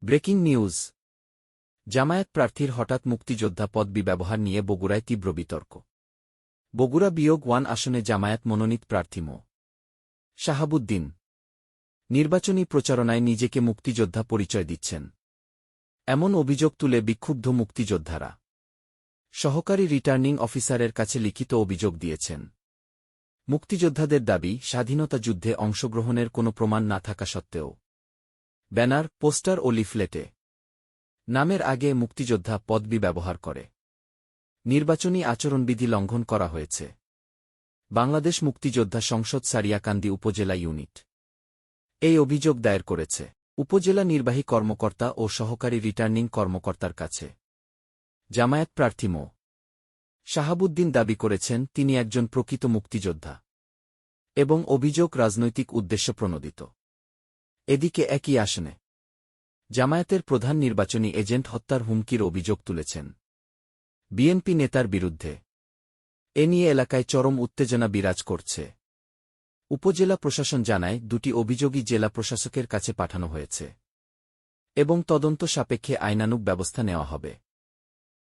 Breaking news. Jamaat প্রার্থীর হঠাৎ মুক্তিযোদ্ধা পদবি ব্যবহার নিয়ে বগুড়ায় তীব্র বিতর্ক। বগুড়া বিয়োগ 1 আসনে জামায়াত মনোনীত প্রার্থী মো. শাহাবুদ্দিন নির্বাচনী প্রচারণায় নিজেকে মুক্তিযোদ্ধা পরিচয় দিচ্ছেন, এমন অভিযোগ তুলে বিক্ষুব্ধ মুক্তিযোদ্ধারা সহকারী রিটার্নিং অফিসারের কাছে লিখিত অভিযোগ দিয়েছেন। মুক্তিযোদ্ধাদের দাবি, স্বাধীনতা যুদ্ধে অংশগ্রহণের কোনো প্রমাণ না থাকা সত্ত্বেও ব্যানার, পোস্টার ও লিফলেটে নামের আগে মুক্তিযোদ্ধা পদবি ব্যবহার করে নির্বাচনী আচরণবিধি লঙ্ঘন করা হয়েছে। বাংলাদেশ মুক্তিযোদ্ধা সংসদ সারিয়াকান্দি উপজেলা ইউনিট এই অভিযোগ দায়ের করেছে উপজেলা নির্বাহী কর্মকর্তা ও সহকারী রিটার্নিং কর্মকর্তার কাছে। জামায়াত প্রার্থী মো. শাহাবুদ্দিন দাবি করেছেন তিনি একজন প্রকৃত মুক্তিযোদ্ধা এবং অভিযোগ রাজনৈতিক উদ্দেশ্যপ্রণোদিত। এদিকে একই আসনে জামায়াতের প্রধান নির্বাচনী এজেন্ট হত্যার হুমকির অভিযোগ তুলেছেন বিএনপি নেতার বিরুদ্ধে। এ নিয়ে এলাকায় চরম উত্তেজনা বিরাজ করছে। উপজেলা প্রশাসন জানায়, দুটি অভিযোগই জেলা প্রশাসকের কাছে পাঠানো হয়েছে এবং তদন্ত সাপেক্ষে আইনানুগ ব্যবস্থা নেওয়া হবে।